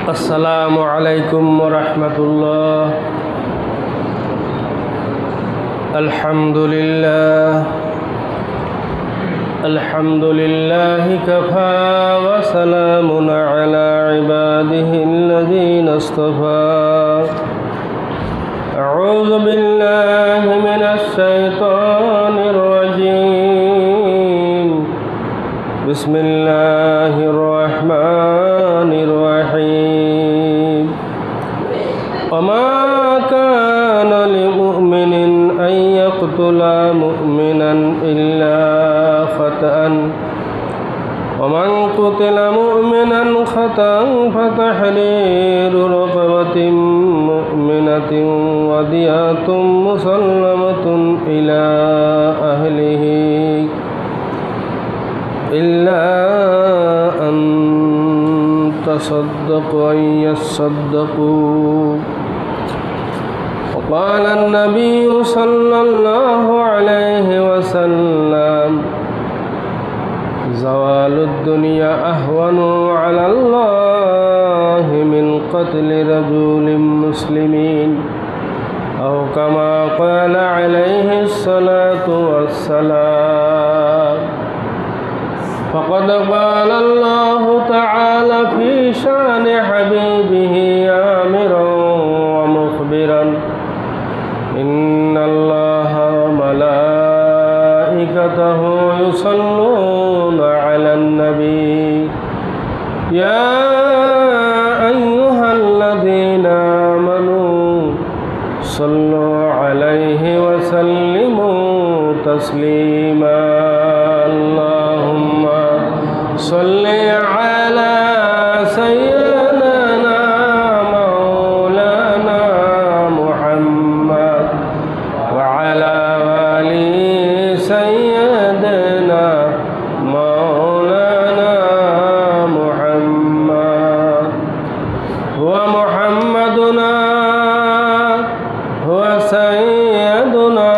السلام عليكم ورحمة الله. الحمد لله كفى وسلام على عباده الذين اصطفى. أعوذ بالله من الشيطان الرجيم. بسم الله الرحمن الرحيم. وما كان لمؤمن أن يقتل مؤمنا إلا خطأ ومن قتل مؤمنا خطأ فتحرير رقبة مؤمنة ودية مسلمة إلى أهله إلا أن تصدقوا أن يصدقوا. وقال النبي صلى الله عليه وسلم زوال الدنيا أهون على الله من قتل رجل مسلمين أو كما قال عليه الصلاة والسلام. فقد قال الله تعالى في شان حبيبه آمرا ومخبرا إن الله وملائكته يصلون على النبي يا أيها الذين آمنوا صلوا عليه وسلموا تسليما. اللهم صل على سيدنا مولانا محمد وعلى آل سيدنا مولانا محمد. هو محمدنا هو سيدنا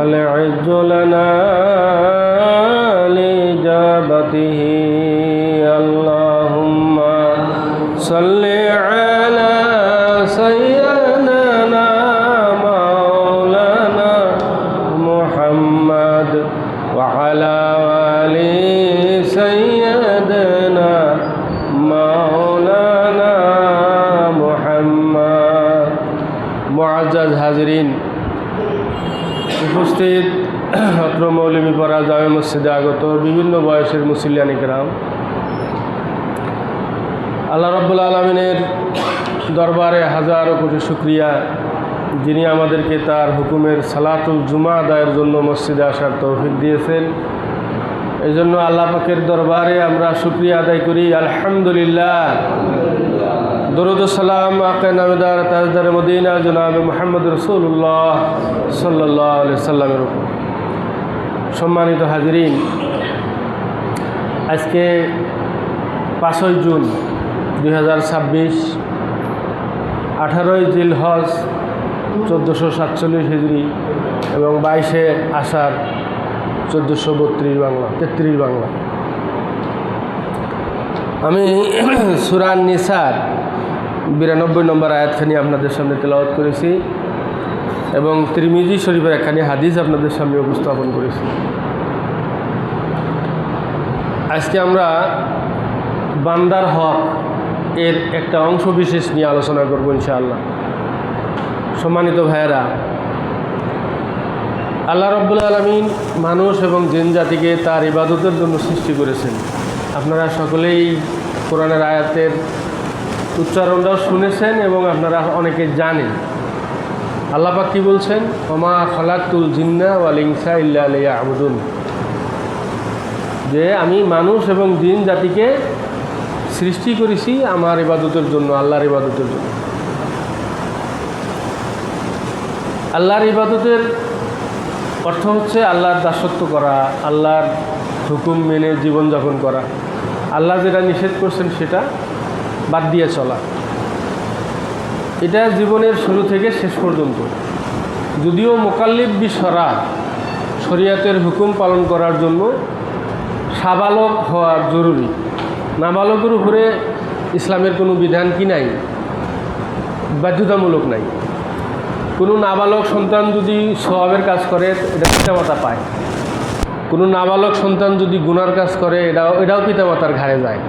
العز لنا لإجابته. اللهم صل على سيدنا مولانا محمد وعلى آل سيدنا مولانا محمد. মুআজ্জাজ হাজিরিন, উপস্থিত অত্র মৌলভীপাড়া জামে মসজিদে আগত বিভিন্ন বয়সের মুসল্লিয়ান ইকরাম, আল্লাহ রাব্বুল আলামিনের দরবারে হাজারো কোটি শুকরিয়া, যিনি আমাদেরকে তার হুকুমের সালাতুল জুমা আদায়ের জন্য মসজিদে আসার তৌফিক দিয়েছেন। এই জন্য আল্লাহ পাকের দরবারে আমরা শুকরিয়া আদায় করি, আলহামদুলিল্লাহ। দরুদ ও সালাম আকে নামেদার তাজদার মদিনা জনাবে মুহাম্মদ রাসূলুল্লাহ সাল্লাল্লাহু আলাইহি সাল্লামের উপর। সম্মানিত হাজিরিন, আজকে 5ই জুন 2026, 18ই জিলহজ 1447 হিজরি এবং 22শে আষাঢ় 1432 বাংলা 33 বাংলা। আমি সূরা নিসার 92 নম্বর আয়াতখানি আপনাদের সামনে তেলাওয়াত করেছি এবং তিরমিজি শরীফের একখানি হাদিস আপনাদের সামনে উপস্থাপন করেছি। আজকে আমরা বান্দার হক এর একটা অংশ বিশেষ নিয়ে আলোচনা করব ইনশাআল্লাহ। সম্মানিত ভাইয়েরা, আল্লাহ রাব্বুল আলামিন মানুষ এবং জিন জাতিকে তার ইবাদতের জন্য সৃষ্টি করেছেন। আপনারা সকলেই কোরআনের আয়াতের উচ্চারণটাও শুনেছেন এবং আপনারা অনেকে জানেন। আল্লাহ পাক কি বলছেন? ওমা খালাকতুল জিন্না ওয়াল ইনসা ইল্লা লিয়াবুদুন, যে আমি মানুষ এবং জিন জাতিকে সৃষ্টি করেছি আমার ইবাদতের জন্য, আল্লাহর ইবাদতের জন্য। আল্লাহর ইবাদতের অর্থ হচ্ছে আল্লাহর দাসত্ব করা, আল্লাহর হুকুম মেনে জীবনযাপন করা, আল্লাহ যেটা নিষেধ করছেন সেটা বাদ দিয়ে চলা। এটা জীবনের শুরু থেকে শেষ পর্যন্ত। যদিও মোকাল্লিফ বিশরা শরিয়াতের হুকুম পালন করার জন্য সাবালক হওয়া জরুরি, নাবালকের উপরে ইসলামের কোনো বিধান কি নাই, বাধ্যতামূলক নাই। কোনো নাবালক সন্তান যদি সওয়াবের কাজ করে এটা পিতামাতা পায়, কোনো নাবালক সন্তান যদি গুনার কাজ করে এটাও পিতামাতার ঘাড়ে যায়।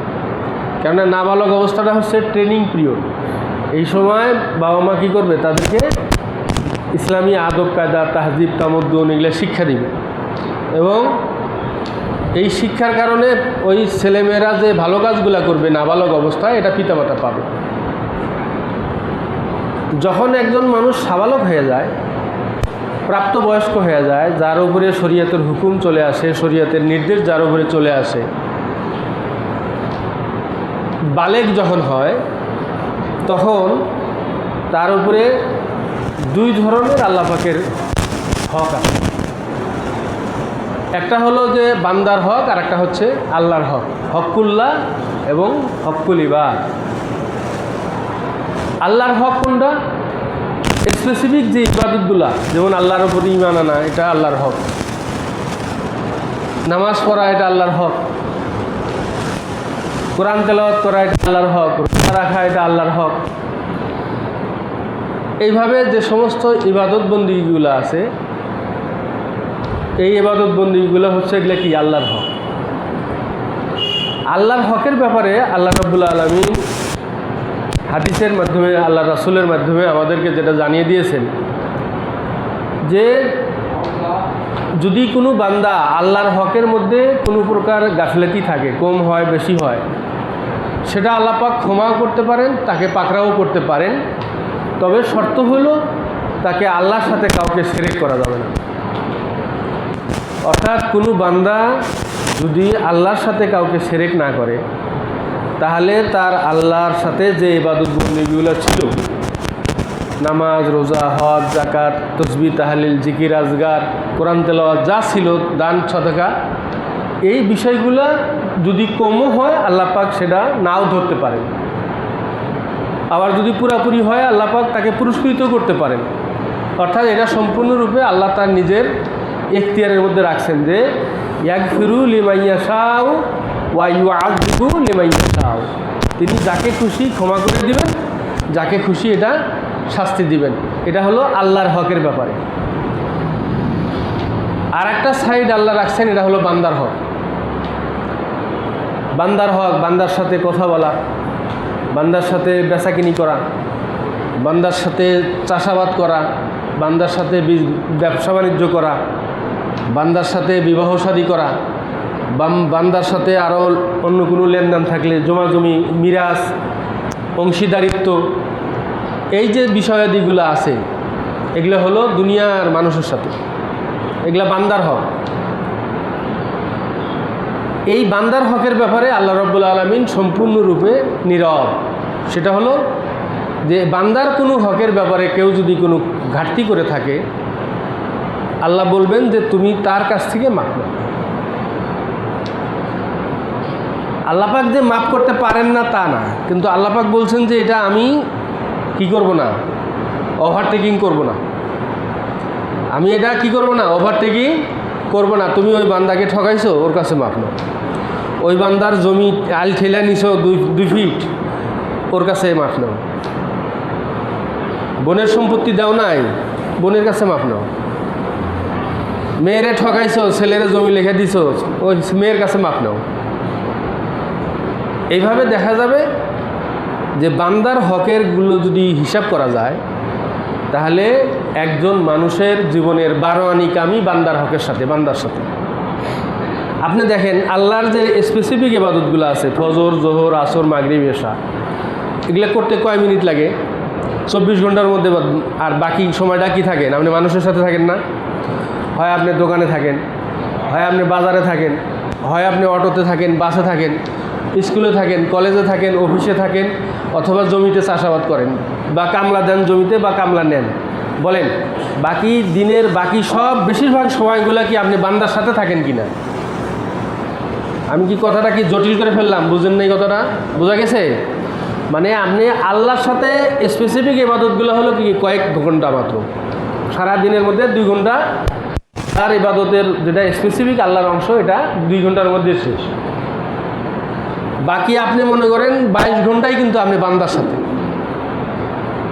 কেননা নাবালক অবস্থাটা হচ্ছে ট্রেনিং পিরিয়ড। এই সময় বাবা মা কী করবে, তাদেরকে ইসলামী আদব কায়দা, তাহজিব, তামদ্দুন এগুলো শিক্ষা দিবে, এবং এই শিক্ষার কারণে ওই ছেলেমেয়েরা যে ভালো কাজগুলো করবে নাবালক অবস্থায়, এটা পিতামাতা পাবে। যখন একজন মানুষ সাবালক হয়ে যায়, প্রাপ্তবয়স্ক হয়ে যায়, যার উপরে শরীয়তের হুকুম চলে আসে, শরীয়তের নির্দেশ যার উপরে চলে আসে, বালেগ যখন হয়, তখন তার উপরে দুই ধরনের আল্লাহ পাকের হক আছে। একটা হলো যে বান্দার হক, আর একটা হচ্ছে আল্লাহর হক, হকুল্লাহ এবং হকুল ইবাদ। আল্লাহর হক কোনটা? স্পেসিফিক যে ইবাদতগুলা, যেমন আল্লাহর উপর ঈমান আনা, এটা আল্লাহর হক। নামাজ পড়া, এটা আল্লাহর হক। কোরআন তেলাওয়াত করা, এটা আল্লাহর হক। রোজা রাখা, এটা আল্লাহর হক। এইভাবে যে সমস্ত ইবাদত বন্দিগুলো আছে, এই ইবাদত বন্দিগুলো হচ্ছে এগুলো কি আল্লাহর হক। আল্লাহর হকের ব্যাপারে আল্লাহ রাব্বুল আলামিন হাদিসের মাধ্যমে, আল্লাহ রাসূলের মাধ্যমে আমাদেরকে যেটা জানিয়ে দিয়েছেন, যে যদি কোনো বান্দা আল্লাহর হকের মধ্যে কোনো প্রকার গাফিলতি থাকে, কম হয় বেশি হয়, সেটা আল্লাহ পাক ক্ষমাও করতে পারেন, তাকে পাকড়াও করতে পারেন। তবে শর্ত হলো তাকে আল্লাহর সাথে কাউকে শিরক করা যাবে না। অর্থাৎ কোনো বান্দা যদি আল্লাহর সাথে কাউকে শিরক না করে, তাহলে তার আল্লাহর সাথে যে ইবাদত বন্দেগীগুলো ছিল, নামাজ, রোজা, হজ, যাকাত, তসবিহ, তাহলিল, জিকির, আজগার, কোরআন তেলাওয়াত যা ছিল, দান, সদকা, এই বিষয়গুলো যদি কমও হয় আল্লাহ পাক সেটা নাও ধরতে পারেন। আবার যদি পুরাপুরি হয় আল্লাহ পাক তাকে পুরস্কৃত করতে পারেন। অর্থাৎ এটা সম্পূর্ণরূপে আল্লাহ তার নিজের এখতিয়ারের মধ্যে রাখছেন, যে ইয়াগফিরু লিমান ইয়াশাউ ওয়া ইউআযিবু লিমান ইয়াশাউ। তিনি যাকে খুশি ক্ষমা করে দিবেন, যাকে খুশি এটা শাস্তি দিবেন। এটা হলো আল্লাহর হকের ব্যাপারে। আর একটা সাইড আল্লাহ রাখছেন, এটা হলো বান্দার হক। বান্দার হক, বান্দার সাথে কথা বলা, বান্দার সাথে বেচাকিনি করা, বান্দার সাথে চাষাবাদ করা, বান্দার সাথে ব্যবসা বাণিজ্য করা, বান্দার সাথে বিবাহ শাদী করা, বান্দার সাথে আরও অন্য কোনো লেনদেন থাকলে জমাজমি, মিরাজ, অংশীদারিত্ব, এই যে বিষয়াদিগুলো আছে, এগুলো হলো দুনিয়ার মানুষের সাথে, এগুলা বান্দার হক। এই বান্দার হকের ব্যাপারে আল্লাহ রাব্বুল আলামিন সম্পূর্ণরূপে নীরব। সেটা হলো যে বান্দার কোনো হকের ব্যাপারে কেউ যদি কোনো ঘাটতি করে থাকে, আল্লাহ বলবেন যে তুমি তার কাছ থেকে মাফ নাও। আল্লাহ পাক যে মাফ করতে পারেন না তা না, কিন্তু আল্লাহ পাক বলছেন যে এটা আমি কি করব না, ওভারটেকিং করব না। আমি এটা কি করব না, ওভারটেকিং করব না। তুমি ওই বান্দাকে ঠকাইছো, ওর কাছে মাফ নাও। ওই বান্দার জমি আল ঠেলা নিছো 2 ফিট, ওর কাছে মাফ নাও। বোনের সম্পত্তি দাও নাই, বোনের কাছে মাফ নাও। মেয়েরে ঠকাইছো, ছেলেরে জমি লিখে দিছো, ওই মেয়ের কাছে মাফ নাও। এইভাবে দেখা যাবে যে বান্দার হকেরগুলো যদি হিসাব করা যায়, তাহলে একজন মানুষের জীবনের 12 আনি কামই বান্দার হকের সাথে, বান্দার সাথে। আপনি দেখেন আল্লাহর যে স্পেসিফিক ইবাদতগুলো আছে, ফজর, জোহর, আসর, মাগরিব, এশা, এগুলো করতে কয় মিনিট লাগে? 24 ঘন্টার মধ্যে। আর বাকি সময়টা কি থাকেন? আপনি মানুষের সাথে থাকেন না, হয় আপনি দোকানে থাকেন, হয় আপনি বাজারে থাকেন, হয় আপনি অটোতে থাকেন, বাসে থাকেন, স্কুলে থাকেন, কলেজে থাকেন, অফিসে থাকেন, অথবা জমিতে চাষাবাদ করেন, বা কামলা দেন জমিতে, বা কামলা নেন। বলেন বাকি দিনের বাকি সব বেশিরভাগ সময়গুলো কি আপনি বান্দার সাথে থাকেন কিনা? আমি কি কথাটা কি জটিল করে ফেললাম? বুঝেন নাই কথাটা? বোঝা গেছে? মানে আপনি আল্লাহর সাথে স্পেসিফিক ইবাদতগুলো হলো কি কয়েক ঘন্টা মাত্র, সারা দিনের মধ্যে 2 ঘন্টা। আর ইবাদতের যেটা স্পেসিফিক আল্লাহর অংশ, এটা 2 ঘন্টার মধ্যে শেষ। বাকি আপনি মনে করেন 22 ঘন্টাই কিন্তু আপনি বান্দার সাথে,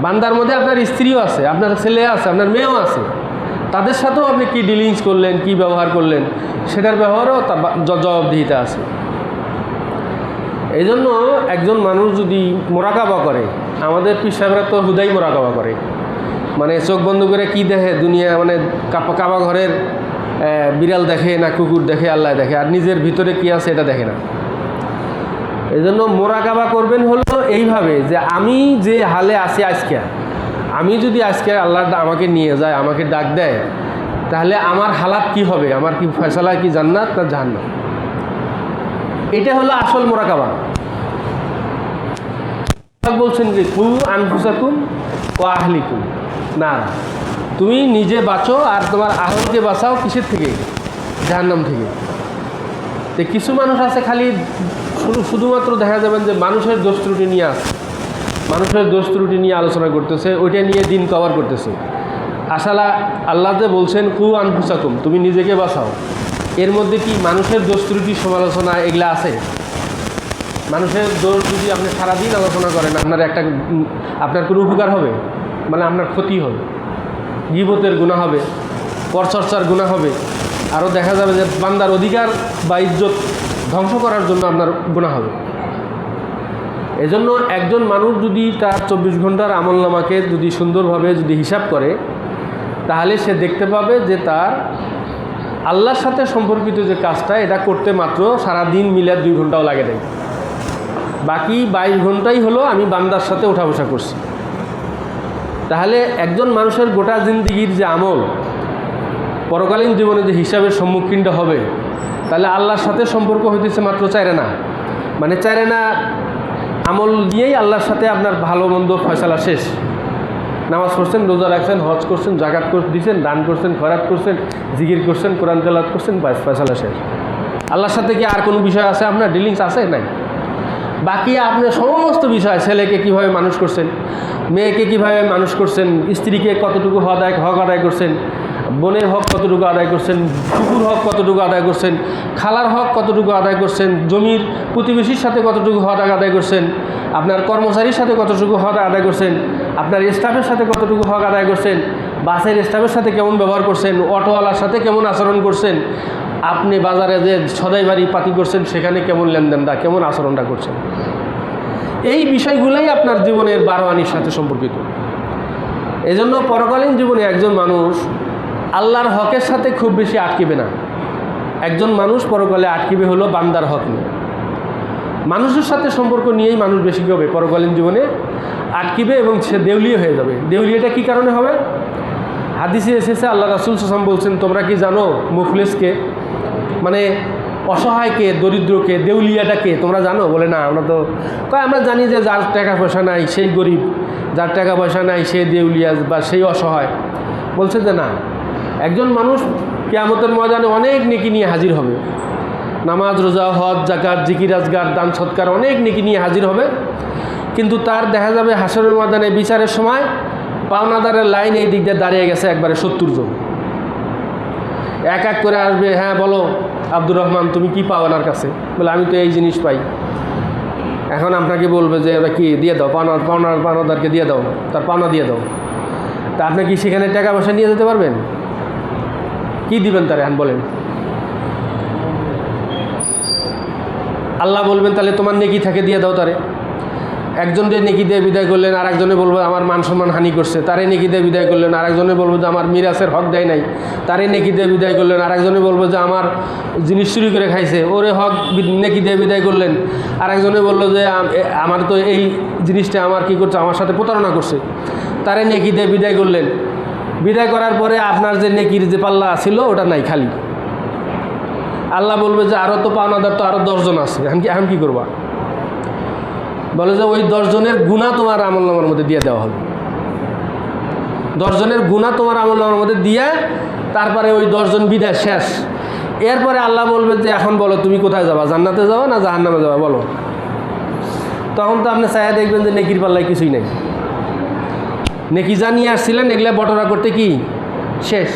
বান্দার মধ্যে আপনার স্ত্রীও আছে, আপনার ছেলে আছে, আপনার মেয়েও আছে, তাদের সাথেও আপনি কী ডিলিংস করলেন, কী ব্যবহার করলেন, সেটার ব্যবহারও জবাবদিহিতা আছে। এই জন্য একজন মানুষ যদি মোরাকাবা করে, আমাদের পীর সাহেবরা তো হুদাই মোরাকাবা করে, মানে চোখ বন্ধ করে কি দেখে দুনিয়া, মানে কাবা ঘরের বিড়াল দেখে না কুকুর দেখে, আল্লাহ দেখে, আর নিজের ভিতরে কি আছে এটা দেখে না। এই জন্য মোরাকাবা করবেন হলো এইভাবে যে আমি যে হালে আছি আজকে, আমি যদি আজকে আল্লাহ আমাকে নিয়ে যায়, আমাকে ডাক দেয়, তাহলে আমার হালাত কি হবে, আমার কি ফয়সালা, কি জান্নাত না জাহান্নাম, এটা হলো আসল মোরাকাবা। বলছেন যে কু আনফুসাকুম ও আহলিকুম, না তুমি নিজে বাঁচো আর তোমার আহলকে বাঁচাও কিসের থেকে, জাহান্নাম থেকে। তো কিছু মানুষ আছে খালি শুধুমাত্র দেখা যাবেন যে মানুষের দোষ ত্রুটি নিয়ে আসে, মানুষের দোষ ত্রুটি নিয়ে আলোচনা করতেছে, ওইটা নিয়ে দিন কভার করতেছে। আসলে আল্লাহ যে বলছেন কু আনফুসাকুম, তুমি নিজেকে বাঁচাও, এর মধ্যে কি মানুষের দোষ ত্রুটি সমালোচনা এগুলা আছে? মানুষের দোষ যদি আপনি সারাদিন আলোচনা করেন, আপনার কোনো উপকার হবে? মানে আপনার ক্ষতি হবে, গীবতের গুনাহ হবে, পরচর্চার গুনাহ হবে, আরও দেখা যাবে যে বান্দার অধিকার বা ইজ্জত ধ্বংস করার জন্য আপনার গুনাহ হবে। এজন্য একজন মানুষ যদি তার 24 ঘন্টার আমলনামাকে যদি সুন্দরভাবে যদি হিসাব করে, তাহলে সে দেখতে পাবে যে তার আল্লাহর সাথে সম্পর্কিত যে কাজটা, এটা করতে মাত্র সারাদিন মিলে 2 ঘন্টাও লাগে নাই, বাকি 22 ঘন্টাই হলো আমি বান্দার সাথে ওঠা বসা করছি। তাহলে একজন মানুষের গোটা জিন্দিগির যে আমল, পরকালীন জীবনে যে হিসাবের সম্মুখীনটা হবে, তাহলে আল্লাহর সাথে সম্পর্ক হইতেছে মাত্র 4 আনা, মানে 4 আনা আমল দিয়েই আল্লাহর সাথে আপনার ভালো মন্দ ফয়সালা শেষ। নামাজ পড়ছেন, রোজা রাখছেন, হজ করছেন, জাকাত দিচ্ছেন, দান করছেন, খয়রাত করছেন, জিকির করছেন, কোরআন তেলাওয়াত করছেন, বাস ফয়সালা শেষ। আল্লাহর সাথে কি আর কোনো বিষয় আছে আপনার ডিলিংস আছে? নাই। বাকি আপনার সমস্ত বিষয়, ছেলেকে কিভাবে মানুষ করছেন, মেয়েকে কিভাবে মানুষ করছেন, স্ত্রীকে কতটুকু হক আদায় করছেন, বোনের হক কতটুকু আদায় করছেন, কুকুর হক কতটুকু আদায় করছেন, খালার হক কতটুকু আদায় করছেন, জমির প্রতিবেশীর সাথে কতটুকু হক আদায় করছেন, আপনার কর্মচারীর সাথে কতটুকু হক আদায় করছেন, আপনার স্টাফের সাথে কতটুকু হক আদায় করছেন, বাসের স্টাফের সাথে কেমন ব্যবহার করছেন, অটোওয়ালার সাথে কেমন আচরণ করছেন, আপনি বাজারে যে সদাই বাড়ি পাতি করছেন সেখানে কেমন লেনদেনটা, কেমন আচরণটা করছেন, এই বিষয়গুলোই আপনার জীবনের 12 আনির সাথে সম্পর্কিত। এজন্য পরকালীন জীবনে একজন মানুষ আল্লাহর হকের সাথে খুব বেশি আটকিবে না। একজন মানুষ পরকালে আটকিবে হলো বান্দার হক নিয়ে, মানুষের সাথে সম্পর্ক নিয়েই মানুষ বেশি হবে পরকালীন জীবনে আটকিবে, এবং সে দেউলিয়া হয়ে যাবে। দেউলিয়াটা কী কারণে হবে? হাদিসে এসেছে, আল্লাহ রাসূল সাল্লাল্লাহু আলাইহি ওয়াসাল্লাম বলছেন, তোমরা কি জানো মুফলিসকে, মানে অসহায়কে, দরিদ্রকে, দেউলিয়াটাকে তোমরা জানো? বলে না, আমরা তো আমরা জানি যে যার টাকা পয়সা নাই সেই গরিব, যার টাকা পয়সা নাই সে দেউলিয়া বা সেই অসহায়। বলছে যে না, একজন মানুষ কিয়ামতের ময়দানে অনেক নেকি নিয়ে হাজির হবে, নামাজ, রোজা, হজ, যাকাত, জিকির, আজগার, দান সৎকার, অনেক নেকি নিয়ে হাজির হবে, কিন্তু তার দেখা যাবে হাসরের ময়দানে বিচারের সময় পাওনাদারের লাইন এই দিক দিয়ে দাঁড়িয়ে গেছে একবারে 70 জন। এক এক করে আসবে, হ্যাঁ বলো আব্দুর রহমান তুমি কি পাও ওনার কাছে? বলে আমি তো এই জিনিস পাই। এখন আপনাকে বলবে যে ওরা কি দিয়ে দাও, পাওনাদারকে দিয়ে দাও, তার পাওনা দিয়ে দাও। তা আপনি কি সেখানে টাকা পয়সা নিয়ে যেতে পারবেন? কি দিবেন তারে? এখন বলেন। আল্লাহ বলবেন তাহলে তোমার নেকি থাকে দিয়ে দাও তারে। একজনকে নেকি দিয়ে বিদায় করলেন, আর একজনে বলবো আমার মান সম্মান হানি করছে, তারে নেকি দিয়ে বিদায় করলেন। আর একজনে বলবো যে আমার মিরাসের হক দেয় নাই, তারে নেকি দিয়ে বিদায় করলেন। আর একজনে বলবো যে আমার জিনিস চুরি করে খাইছে, ওরে হক নেকি দিয়ে বিদায় করলেন। আর একজনে বললো যে আমার তো এই জিনিসটা আমার কি করছে, আমার সাথে প্রতারণা করছে, তারে নেকি দিয়ে বিদায় করলেন। বিদায় করার পরে আপনার যে নেকির যে পাল্লা ছিল ওটা নাই, খালি। আল্লাহ বলবে যে আরও তো পাওনাদার তো আরও 10 জন আছে, এখন কি করবা? বলে যে ওই 10 জনের গুনাহ তোমার আমলনামার মধ্যে দিয়ে দেওয়া হবে। 10 জনের গুনাহ তোমার আমলনামার মধ্যে দিয়ে তারপরে ওই 10 জন বিদায় শেষ। এরপরে আল্লাহ বলবে যে এখন বলো তুমি কোথায় যাবা, জান্নাতে যাবা না জাহান্নামে যাবা বলো। তখন তো আপনি চাইয়া দেখবেন যে নেকির পাল্লায় কিছুই নেই। নেকি যা নিয়ে আসছিলেন এগুলা বটরা করতে কি শেষ।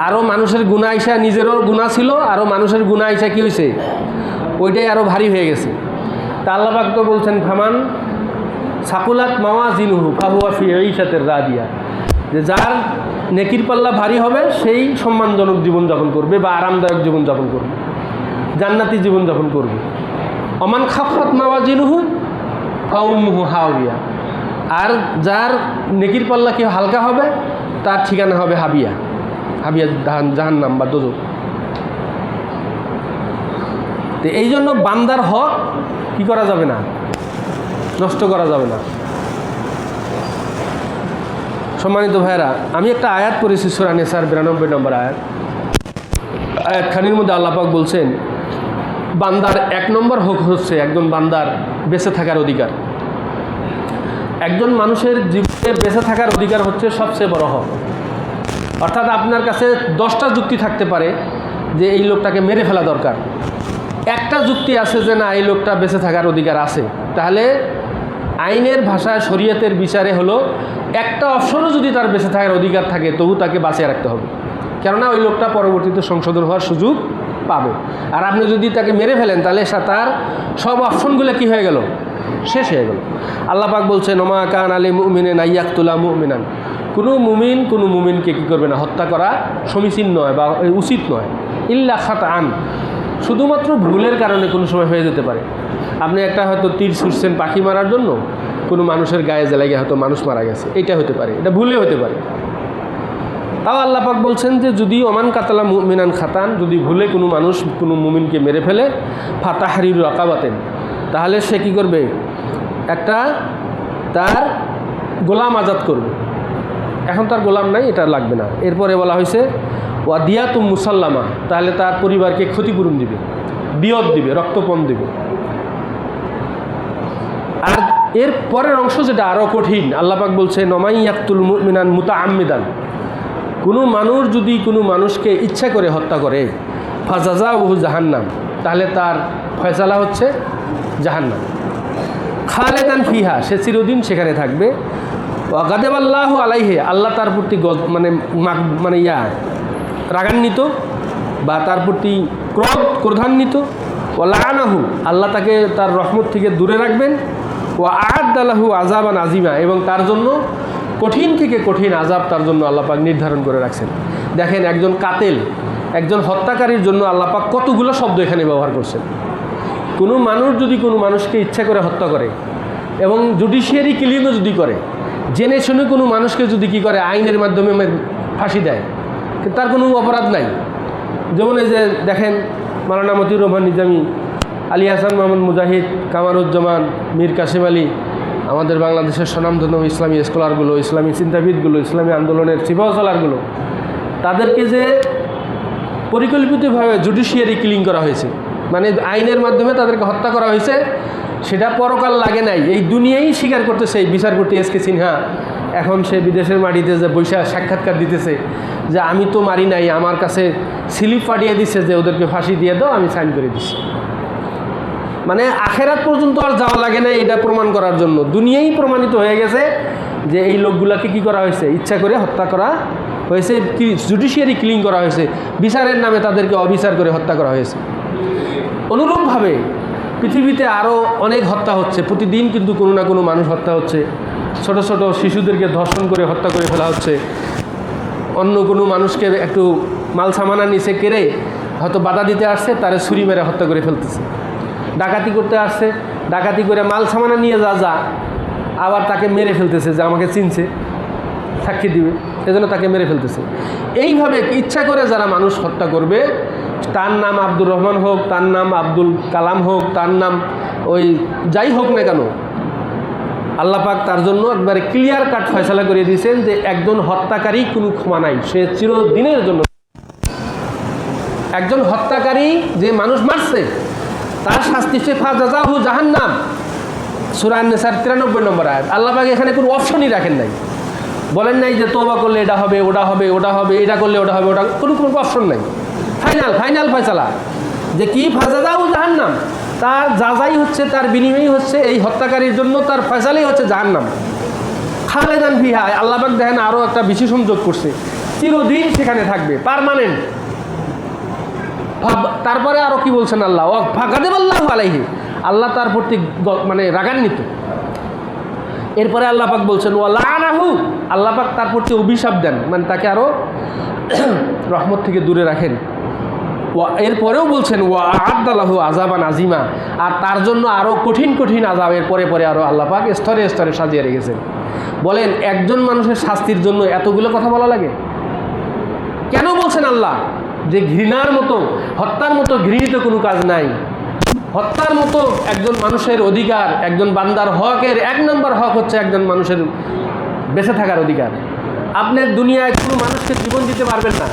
আরও মানুষের গুনাহ আইসা, নিজেরও গুনাহ ছিল, আরও মানুষের গুনাহ আইসা কি হয়েছে, ওইটাই আরও ভারী হয়ে গেছে। তা আল্লাহ পাক তো বলছেন ফামান সাকুলাত মাওয়াজিনুহু ফাহুয়া ফি ঈশাতির রাদিয়া, যে যার নেকির পাল্লা ভারী হবে সেই সম্মানজনক জীবনযাপন করবে বা আরামদায়ক জীবনযাপন করবে, জান্নাতি জীবনযাপন করবে। অমান খাফাত মাওয়াজিনুহু ফাউম্মুহু হাওিয়া, আর যার নেকির পাল্লা কি হালকা হবে তার ঠিকানা হবে হাবিয়া, হাবিয়া জাহান্নাম বা দোজখ। তো এই জন্য বান্দার হক কি করা যাবে না, নষ্ট করা যাবে না। সম্মানিত ভাইরা, আমি একটা আয়াত পড়েছি সূরা নিসার 92 নম্বর আয়াতখানির মধ্যে আল্লাহ পাক বলছেন বান্দার 1 নম্বর হক হচ্ছে একজন বান্দার বেঁচে থাকার অধিকার। একজন মানুষের জীবনে বেঁচে থাকার অধিকার হচ্ছে সবচেয়ে বড় হক। অর্থাৎ আপনার কাছে 10টা যুক্তি থাকতে পারে যে এই লোকটাকে মেরে ফেলা দরকার, একটা যুক্তি আছে যে না এই লোকটা বেঁচে থাকার অধিকার আছে, তাহলে আইনের ভাষায় শরীয়তের বিচারে হলো একটা অপশনও যদি তার বেঁচে থাকার অধিকার থাকে তবু তাকে বাঁচিয়ে রাখতে হবে, কেননা ওই লোকটা পরবর্তীতে সংশোধন হওয়ার সুযোগ পাবে। আর আপনি যদি তাকে মেরে ফেলেন তাহলে তার সব অপশনগুলো কি হয়ে গেল, শেষ হয়ে গেল। আল্লাহ পাক বলছেন ওমা কান আলী মুমিনিন আইয়াকতুলা মুমিনান, কোনো মুমিনকে কী করবে না, হত্যা করা সমীচীন নয় বা উচিত নয়। ইল্লা খাতাআন, শুধুমাত্র ভুলের কারণে কোনো সময় হয়ে যেতে পারে। আপনি একটা হয়তো তীর ছুঁড়ছেন পাখি মারার জন্য, কোনো মানুষের গায়ে জ্বালাইয়া হয়তো মানুষ মারা গেছে, এটা হতে পারে, এটা ভুলে হতে পারে। তাও আল্লাহ পাক বলছেন যে যদি ওমান কাতালা মুমিনান খাতান, যদি ভুলে কোনো মানুষ কোনো মুমিনকে মেরে ফেলে ফাতাহরিরু রাকাবাতেন, তাহলে সে কী করবে, একটা তার গোলাম আজাদ করবে। এখন তার গোলাম নাই, এটা লাগবে না। এরপরে বলা হয়েছে ওয়া দিয়াতুম মুসাল্লামা, তাহলে তার পরিবারকে ক্ষতিপূরণ দিবে, দিয়ত দিবে, রক্তপণ দিবে। আর এর পরের অংশ যেটা আরও কঠিন, আল্লাহ পাক বলছে নমাই ইয়াকতুল মুমিনান মুতাআম্মিদান, কোনো মানুষ যদি কোনো মানুষকে ইচ্ছা করে হত্যা করে ফাজাযাউহু জাহান্নাম, তাহলে তার ফয়সালা হচ্ছে জাহান্নাম। খালেদান ফিহা, সে চিরদিন সেখানে থাকবে। ওয়া গাদাবাল্লাহু আলাইহি, আল্লাহ তার প্রতি মানে রাগান্বিত বা তার প্রতি ক্রোধান্বিত। ওয়া লাআনাহু, আল্লাহ তাকে তার রহমত থেকে দূরে রাখবেন। ওয়া আ'আদ্দা লাহু আযাবান আযীমা, এবং তার জন্য কঠিন থেকে কঠিন আযাব তার জন্য আল্লাহ পাক নির্ধারণ করে রাখছেন। দেখেন একজন কাতেল, একজন হত্যাকারীর জন্য আল্লাহ পাক কতগুলো শব্দ এখানে ব্যবহার করছেন। কোনো মানুষ যদি কোনো মানুষকে ইচ্ছা করে হত্যা করে এবং জুডিশিয়ারি কিলিংও যদি করে, জেনে শুনে কোনো মানুষকে যদি কী করে আইনের মাধ্যমে ফাঁসি দেয়, তার কোনো অপরাধ নাই। যেমন এই যে দেখেন মাওলানা মতিউর রহমান নিজামী, আলী হাসান মোহাম্মদ মুজাহিদ, কামারুজ্জামান, মীর কাসেম আলী, আমাদের বাংলাদেশের স্বনামধন্য ইসলামী স্কলারগুলো, ইসলামী চিন্তাবিদগুলো, ইসলামী আন্দোলনের সিপাহসালারগুলো, তাদেরকে যে পরিকল্পিতভাবে জুডিশিয়ারি কিলিং করা হয়েছে, মানে আইনের মাধ্যমে তাদেরকে হত্যা করা হয়েছে, সেটা পরকাল লাগে নাই, এই দুনিয়াই স্বীকার করতেছে। এই বিচারপতি এস.কে. সিনহা এখন সে বিদেশের মাটিতে যে বৈশা সাক্ষাৎকার দিতেছে যে আমি তো মারি নাই, আমার কাছে স্লিপ পাঠিয়ে দিচ্ছে যে ওদেরকে ফাঁসি দিয়ে দাও, আমি সাইন করে দিচ্ছি। মানে আখেরাত পর্যন্ত আর যাওয়া লাগে না এটা প্রমাণ করার জন্য, দুনিয়াই প্রমাণিত হয়ে গেছে যে এই লোকগুলাকে কি করা হয়েছে, ইচ্ছা করে হত্যা করা হয়েছে, জুডিশিয়ারি কিলিং করা হয়েছে, বিচারের নামে তাদেরকে অবিচার করে হত্যা করা হয়েছে। অনুরূপভাবে পৃথিবীতে আরও অনেক হত্যা হচ্ছে, প্রতিদিন কিন্তু কোনো না কোনো মানুষ হত্যা হচ্ছে। ছোট ছোট শিশুদেরকে ধর্ষণ করে হত্যা করে ফেলা হচ্ছে, অন্য কোনো মানুষকে একটু মাল সামানা নিচে কেড়ে হয়তো বাধা দিতে আসছে, তারে ছুরি মেরে হত্যা করে ফেলতেছে। ডাকাতি করতে আসছে, ডাকাতি করে মাল সামানা নিয়ে যা আবার তাকে মেরে ফেলতেছে যে আমাকে চিনছে, সাক্ষী দিবে, এজন্য তাকে মেরে ফেলতেছে। এইভাবে ইচ্ছা করে যারা মানুষ হত্যা করবে, তার নাম আব্দুর রহমান হোক, তার নাম আব্দুল কালাম হোক, তার নাম ওই যাই হোক না কেন, আল্লাহ পাক তার জন্য একবারে ক্লিয়ার কাট ফয়সালা করে দিয়েছেন যে একজন হত্যাকারী কোনো ক্ষমা নাই, সে চিরদিনের জন্য। একজন হত্যাকারী যে মানুষ মারছে তার শাস্তি সে ফাজাযাহু জাহান্নাম, সূরা আন-নিসার 93 নম্বর আয়াত। আল্লাহ পাক এখানে কোনো অপশনই রাখেন নাই, বলেন নাই যে তওবা করলে এটা হবে, ওটা হবে, ওটা হবে, এটা করলে ওটা হবে, ওটা কোনো অপশন নাই। ফাইনাল ফয়সালা যে কি ফাজাযাহু জাহান্নাম, তার যাই হচ্ছে তার বিনিময় হচ্ছে এই হত্যাকারীর জন্য তার ফয়সালাই হচ্ছে জাহান্নাম। খালেদান ফিহা, আল্লাহ পাক দেখেন আরও একটা বিশেষ সংযোগ করছে, চিরদিন সেখানে থাকবে, পার্মানেন্ট। তারপরে আরও কি বলছেন আল্লাহ, গাদাবাল্লাহু আলাইহি, আল্লাহ তার প্রতি মানে রাগান্বিত। এরপরে আল্লাহ পাক বলছেন ওয়া লানাহু, আল্লাহ পাক তার প্রতি অভিশাপ দেন, মানে তাকে আরও রহমত থেকে দূরে রাখেন। এরপরেও বলছেন ওয়া আ'আদ্দা লাহু আযাবান আযীমা, আর তার জন্য আরও কঠিন কঠিন আযাব পরে পরে আরও আল্লাহ পাক স্তরে স্তরে সাজিয়ে রেখেছেন। বলেন একজন মানুষের শাস্তির জন্য এতগুলো কথা বলা লাগে? কেন বলছেন আল্লাহ যে ঘৃণার মতো, হত্যার মতো ঘৃণিত কোনো কাজ নাই। হত্যার মতো একজন মানুষের অধিকার, একজন বান্দার হকের 1 নম্বর হক হচ্ছে একজন মানুষের বেঁচে থাকার অধিকার। আপনি দুনিয়ায় কোনো মানুষকে জীবন দিতে পারবেন না,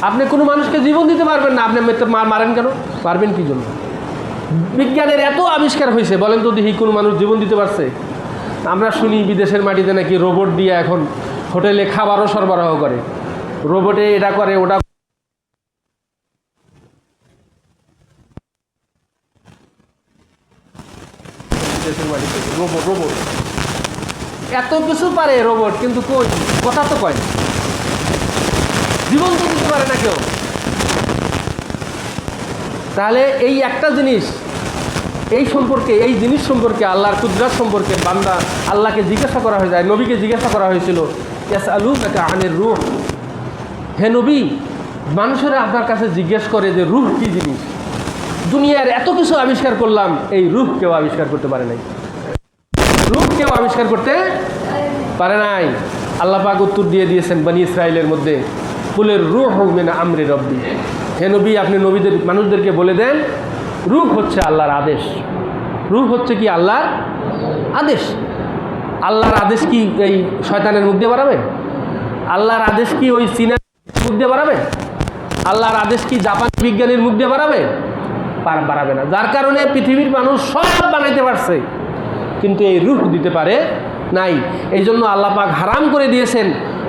আপনি কোনো মানুষকে জীবন দিতে পারবেন না, আপনি মারেন কেন? পারবেন কি জন্য? বিজ্ঞানের এত আবিষ্কার হয়েছে, বলেন তো দেখি কোনো মানুষ জীবন দিতে পারছে? আমরা শুনি বিদেশের মাটিতে নাকি রোবট দিয়ে এখন হোটেলে খাবারও সরবরাহ করে, রোবটে এটা করে ওটা। বিদেশের মাটিতে রোবট রোবট এত কিছু পারে রোবট, কিন্তু কই কথা তো কয় না, জীবন তো দিতে পারে না কেউ। তাহলে এই একটা জিনিস, এই সম্পর্কে, এই জিনিস সম্পর্কে, আল্লাহর কুদরত সম্পর্কে বান্দা আল্লাহকে জিজ্ঞাসা করা হয়ে যায়, নবীকে জিজ্ঞাসা করা হয়েছিল ইয়াসআলুনাকা আনির রূহ, হে নবী মানুষেরা আপনার কাছে জিজ্ঞেস করে যে রূহ কী জিনিস। দুনিয়ার এত কিছু আবিষ্কার করলাম, এই রূহ কেউ আবিষ্কার করতে পারে নাই, রূহ কেউ আবিষ্কার করতে পারে নাই। আল্লাহ পাক উত্তর দিয়ে দিয়েছেন বনি ইসরাইলের মধ্যে, কুলের রূহু মিন আমরি রব্বি, হে নবী আপনি নবীদের মানুষদেরকে বলে দেন রূহ হচ্ছে আল্লাহর আদেশ। রূহ হচ্ছে কি? আল্লাহর আদেশ। আল্লাহর আদেশ কি এই শয়তানের মুখ দিয়ে বাড়াবে? আল্লাহর আদেশ কি ওই চীনের মুখ দিয়ে বাড়াবে? আল্লাহর আদেশ কি জাপানি বিজ্ঞানীর মুখ দিয়ে বাড়াবে? বাড়াবে না। যার কারণে পৃথিবীর মানুষ সব বানাইতে পারছে, কিন্তু এই রূহ দিতে পারে নাই। এই জন্য আল্লাহ পাক হারাম করে দিয়েছেন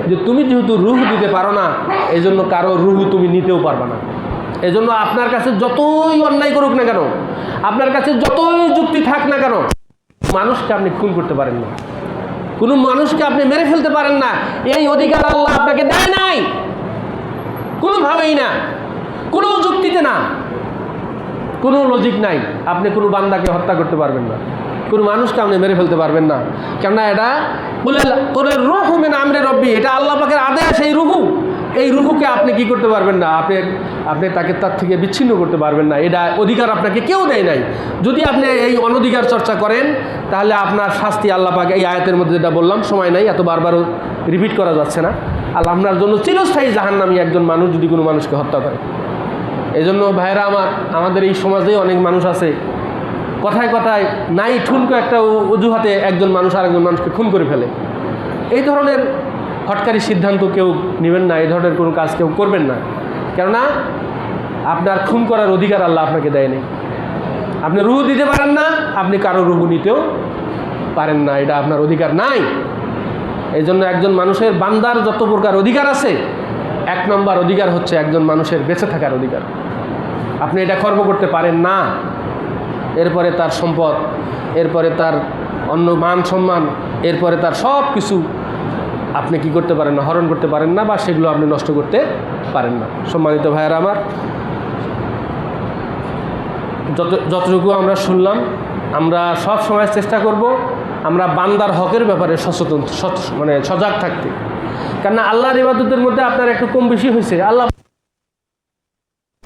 যে তুমি যেহেতু রূহ দিতে পারো না, এই জন্য কারো রূহ তুমি নিতেও পারবে না। এই জন্য আপনার কাছে যতই অন্যায় করুক না কেন, আপনার কাছে যতই যুক্তি থাক না কেন, মানুষকে আপনি খুন করতে পারেন না, কোনো মানুষকে আপনি মেরে ফেলতে পারেন না। এই অধিকার আল্লাহ আপনাকে দেয় নাই, কোনোভাবেই না, কোনো যুক্তিতে না, কোনো লজিক নাই। আপনি কোনো বান্দাকে হত্যা করতে পারবেন না, কোনো মানুষকে আপনি মেরে ফেলতে পারবেন না। কেননা এটা কুলের রূহু মিন আমরি রব্বি, এটা আল্লাহ পাকের আদেশ। এই রূহুকে আপনি কি করতে পারবেন না, আপনি তাকে তার থেকে বিচ্ছিন্ন করতে পারবেন না। এটা অধিকার আপনাকে কেউ দেয় নাই। যদি আপনি এই অনধিকার চর্চা করেন, তাহলে আপনার শাস্তি আল্লাহ পাক এই আয়াতের মধ্যে যেটা বললাম, সময় নাই এত বারবারও রিপিট করা যাচ্ছে না, আল্লাহ আপনার জন্য চিরস্থায়ী জাহান্নামী একজন মানুষ যদি কোনো মানুষকে হত্যা করে। এই জন্য ভাইয়েরা আমাদের এই সমাজে অনেক মানুষ আছে, কথায় কথায় নাই ঠুনকো একটা অজুহাতে একজন মানুষ আরেকজন মানুষকে খুন করে ফেলে। এই ধরনের হটকারী সিদ্ধান্ত কেউ নেবেন না, এই ধরনের কোনো কাজ কেউ করবেন না। কেননা আপনার খুন করার অধিকার আল্লাহ আপনাকে দেয়নি। আপনি রূহ দিতে পারেন না, আপনি কারো রূহ নিতেও পারেন না, এটা আপনার অধিকার নাই। এই জন্য একজন মানুষের বান্দার যত প্রকার অধিকার আছে, 1 নম্বর অধিকার হচ্ছে একজন মানুষের বেঁচে থাকার অধিকার। আপনি এটা খর্ব করতে পারেন না। এরপরে তার সম্পদ, এরপরে তার অন্য মান সম্মান, এরপরে তার সব কিছু আপনি কি করতে পারেন না, হরণ করতে পারেন না, বা সেগুলো আপনি নষ্ট করতে পারেন না। সম্মানিত ভাইয়েরা আমার, যতটুকু আমরা শুনলাম, আমরা সব সময় চেষ্টা করব আমরা বান্দার হকের ব্যাপারে সচেতন, মানে সজাগ থাকতে। কেননা আল্লাহর ইবাদতের মধ্যে আপনার একটু কম বেশি হয়েছে। আল্লাহ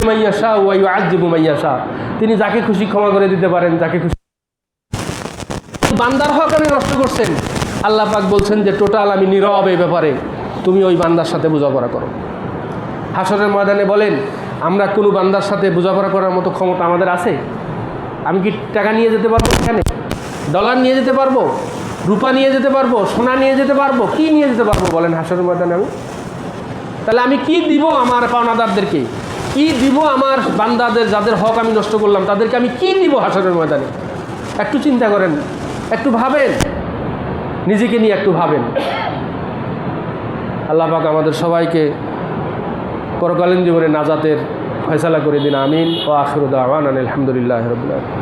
মাইয়াশা ওয়া ইউআযযিবু মাইয়াশা, তিনি যাকে খুশি ক্ষমা করে দিতে পারেন, যাকে খুশি। বান্দার হক আপনি নষ্ট করছেন, আল্লাহ পাক বলছেন যে টোটাল আমি নীরব এই ব্যাপারে, তুমি ওই বান্দার সাথে বোঝাপড়া করো। হাসরের ময়দানে বলেন আমরা কোনো বান্দার সাথে বোঝাপড়া করার মতো ক্ষমতা আমাদের আছে? আমি কি টাকা নিয়ে যেতে পারবো? এখানে ডলার নিয়ে যেতে পারবো? রূপা নিয়ে যেতে পারবো? সোনা নিয়ে যেতে পারবো? কি নিয়ে যেতে পারবো বলেন হাসরের ময়দানে আমি? তাহলে আমি কি দিব আমার পাওনাদারদেরকে? কি দিব আমার বান্দাদের যাদের হক আমি নষ্ট করলাম তাদেরকে আমি কি দিব হাসরের ময়দানে? একটু চিন্তা করেন, একটু ভাবেন, নিজেকে নিয়ে একটু ভাবেন। আল্লাহ পাক আমাদের সবাইকে পরকালীন জীবনে নাজাতের ফয়সালা করে দিন, আমিন। ওয়া আখিরু দাওয়ানা আলহামদুলিল্লাহি রাব্বিল আলামিন।